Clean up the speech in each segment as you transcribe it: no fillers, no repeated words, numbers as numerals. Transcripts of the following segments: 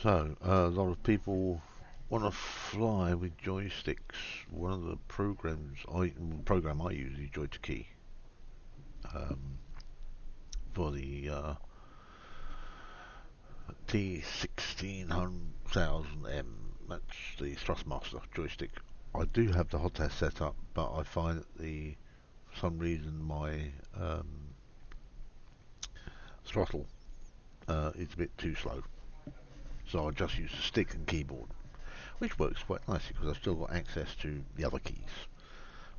So, a lot of people want to fly with joysticks. One of the program I use is JoyToKey um, for the T16000m. That's the Thrustmaster joystick. I do have the hot test set up, but I find that for some reason my throttle is a bit too slow. So I just use the stick and keyboard, which works quite nicely because I've still got access to the other keys.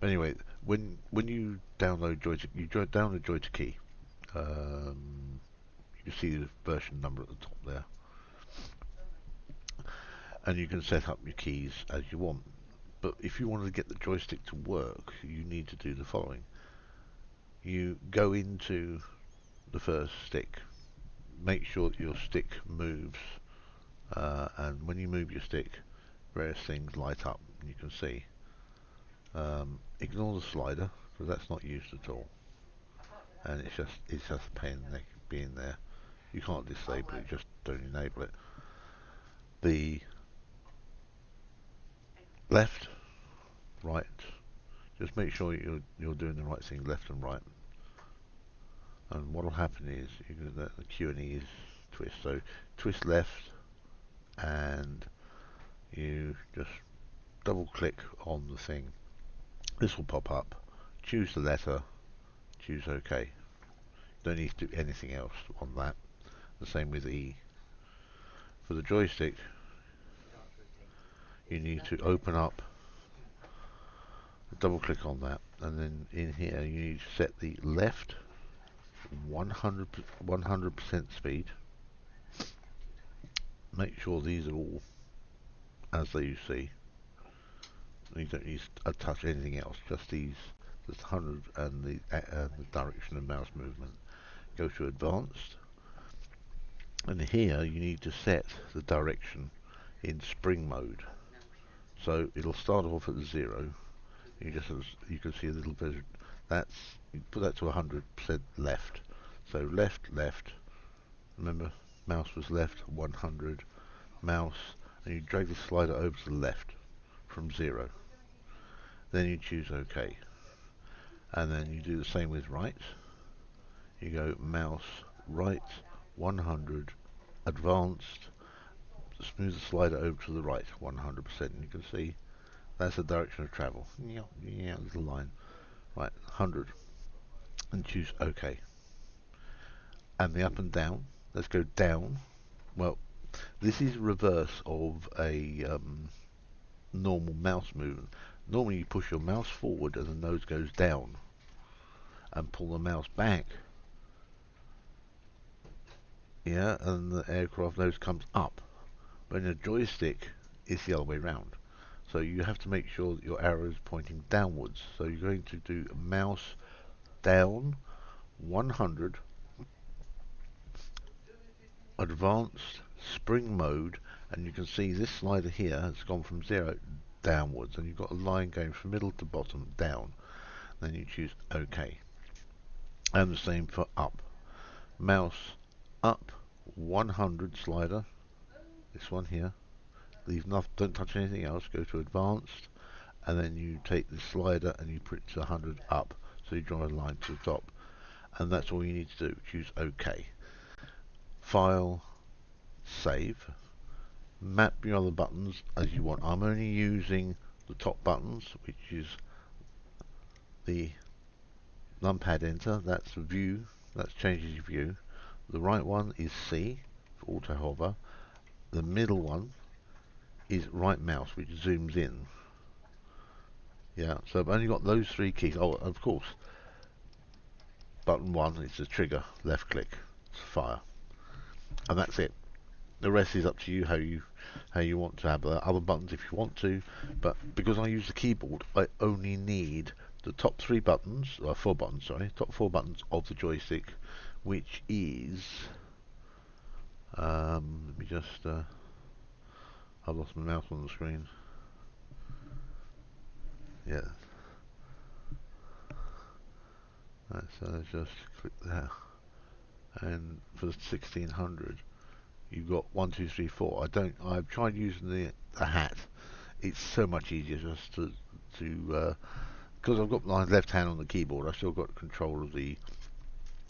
But anyway, when you download download JoyToKey, you can see the version number at the top there, and you can set up your keys as you want. But if you want to get the joystick to work, you need to do the following. You go into the first stick, make sure that your stick moves, and when you move your stick, various things light up, and you can see. Ignore the slider, because that's not used at all, and it's just a pain in the neck being there. You can't disable it, just don't enable it. The left, right, just make sure you're doing the right thing, left and right. And what will happen is the Q and E is twist. So twist left, and you just double click on the thing. This will pop up. Choose the letter. Choose OK. Don't need to do anything else on that. The same with E. For the joystick, you need to open up, double click on that, and then in here you need to set the left 100% speed. Make sure these are all as you see. You don't need to touch anything else, just these, just 100 and the direction of mouse movement. Go to advanced, and here you need to set the direction in spring mode. So it'll start off at 0. You can see a little bit. You put that to 100% left. So left, left. Remember, mouse was left, 100, mouse, and you drag the slider over to the left from 0. Then you choose OK, and then you do the same with right. You go mouse right, 100, advanced, smooth the slider over to the right, 100%. And you can see that's the direction of travel. Yeah, little line. Right, 100, and choose OK. And the up and down. Let's go down. Well, this is reverse of a normal mouse movement. Normally you push your mouse forward and the nose goes down, and pull the mouse back. Yeah, and the aircraft nose comes up. But in a joystick, it's the other way around. So you have to make sure that your arrow is pointing downwards. So you're going to do mouse down, 100, advanced, spring mode, and you can see this slider here has gone from 0 downwards, and you've got a line going from middle to bottom down. Then you choose OK. And the same for up. Mouse up, 100 slider, this one here. Leave nothing, don't touch anything else. Go to advanced, and then you take the slider and you put it to 100 up. So you draw a line to the top, and that's all you need to do. Choose OK. File, save. Map your other buttons as you want. I'm only using the top buttons, which is the numpad enter. That's view. That changes your view. The right one is C for auto hover. The middle one is right mouse, which zooms in. Yeah, so I've only got those 3 keys. Oh, of course, button 1 is the trigger, left click, it's fire, and that's it. The rest is up to you how you want to have other buttons if you want to, but because I use the keyboard, I only need the top 3 buttons, or 4 buttons, sorry, top 4 buttons of the joystick, which is let me just I've lost my mouse on the screen. Yeah. Right, so just click there, and for the 1600 you've got 1, 2, 3, 4. I've tried using the hat. It's so much easier just to because I've got my left hand on the keyboard. I still got control of the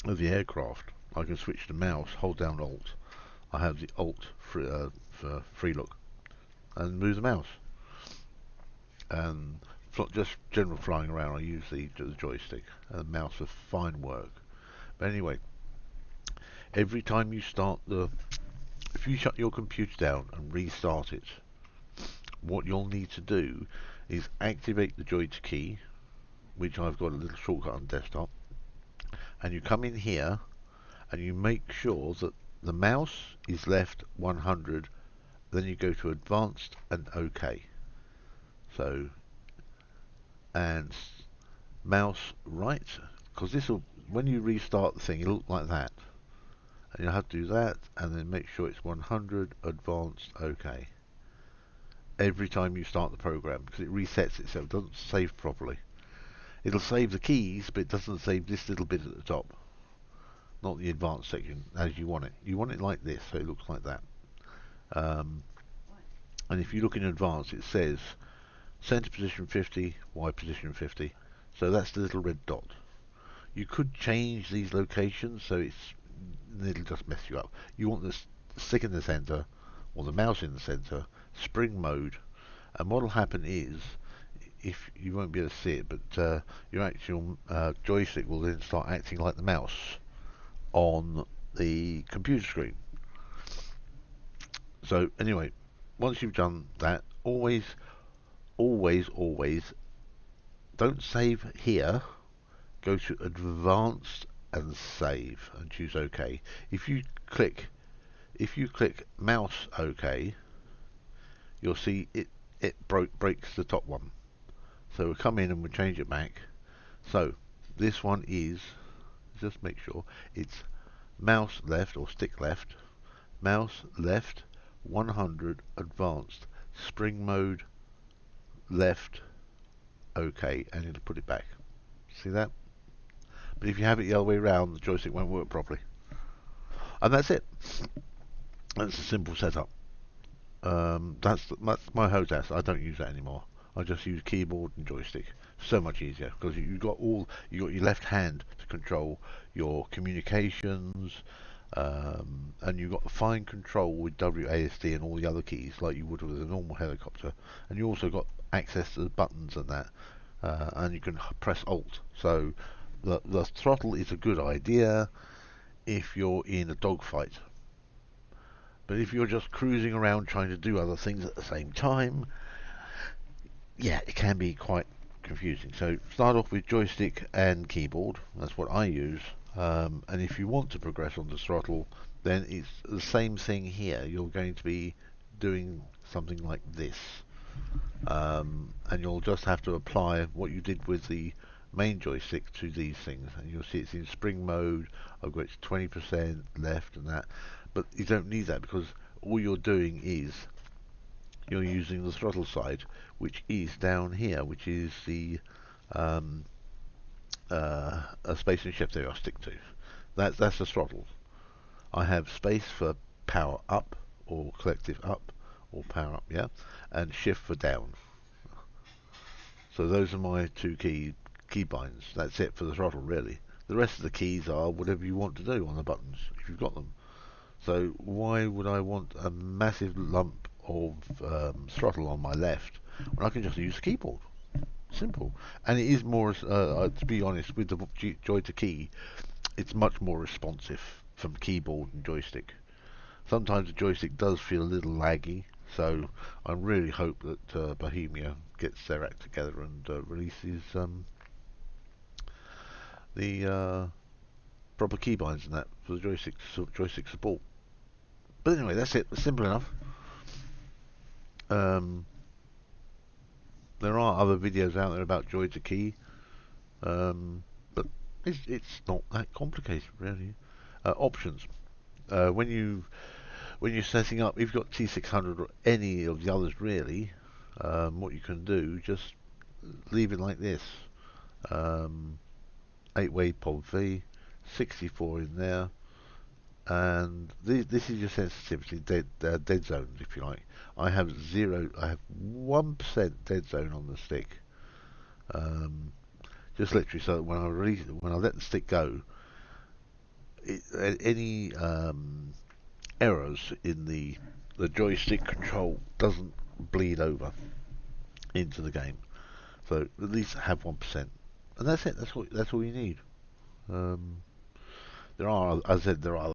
aircraft. I can switch the mouse, hold down Alt. I have the Alt for free look, and move the mouse. And just general flying around, I use the joystick and mouse for fine work. But anyway, every time you start if you shut your computer down and restart it, what you'll need to do is activate the JoyToKey, which I've got a little shortcut on desktop, and you come in here and you make sure that the mouse is left 100, then you go to advanced and OK. So, and mouse right, because this will, when you restart the thing, it'll look like that. And you'll have to do that, and then make sure it's 100, advanced, OK. Every time you start the program, because it resets itself, it doesn't save properly. It'll save the keys, but it doesn't save this little bit at the top. Not the advanced section, as you want it. You want it like this, so it looks like that. And if you look in advanced, it says center position 50, Y position 50. So that's the little red dot. You could change these locations, so it'll just mess you up. You want the stick in the center, or the mouse in the center, spring mode, and what will happen is, if you won't be able to see it, but your actual joystick will then start acting like the mouse on the computer screen. So anyway, once you've done that, always don't save here. Go to advanced and save and choose OK. If you click mouse OK, you'll see it breaks the top one. So we'll come in and we'll change it back. So this one is, just make sure it's mouse left or stick left, mouse left 100, advanced, spring mode left, OK, and it'll put it back. See that? But if you have it the other way around, the joystick won't work properly. And that's it. That's a simple setup. That's my HOTAS. I don't use that anymore. I just use keyboard and joystick. So much easier, because you got your left hand to control your communications, and you got fine control with WASD and all the other keys like you would with a normal helicopter. And you also got access to the buttons and that, and you can press Alt. So the throttle is a good idea if you're in a dogfight. But if you're just cruising around trying to do other things at the same time, yeah, it can be quite confusing. So start off with joystick and keyboard. That's what I use. And if you want to progress on the throttle, then it's the same thing here. You're going to be doing something like this. And you'll just have to apply what you did with the main joystick to these things. And you'll see it's in spring mode. I've got 20% left and that. But you don't need that, because all you're doing is you're using the throttle side, which is down here, which is the space and shift area I stick to. That's the throttle. I have space for power up or collective up or power up, yeah, and shift for down. So those are my two key binds. That's it for the throttle, really. The rest of the keys are whatever you want to do on the buttons, if you've got them. So why would I want a massive lump of throttle on my left when I can just use the keyboard? Simple. And it is more, to be honest, with the JoyToKey, it's much more responsive from keyboard and joystick. Sometimes the joystick does feel a little laggy, so I really hope that Bohemia gets their act together and releases the proper keybinds and that for the joystick support. But anyway, that's it. It's simple enough. There are other videos out there about JoyToKey, but it's not that complicated, really. Options. When you're setting up, if you've got T600 or any of the others, really, what you can do, just leave it like this. 8-way POV, 64 in there. and this is your sensitivity, dead zones, if you like. I have 1% dead zone on the stick. Just literally, so that when I let the stick go, any errors in the joystick control doesn't bleed over into the game. So at least have 1%, and that's it. That's all you need. There are, as I said, there are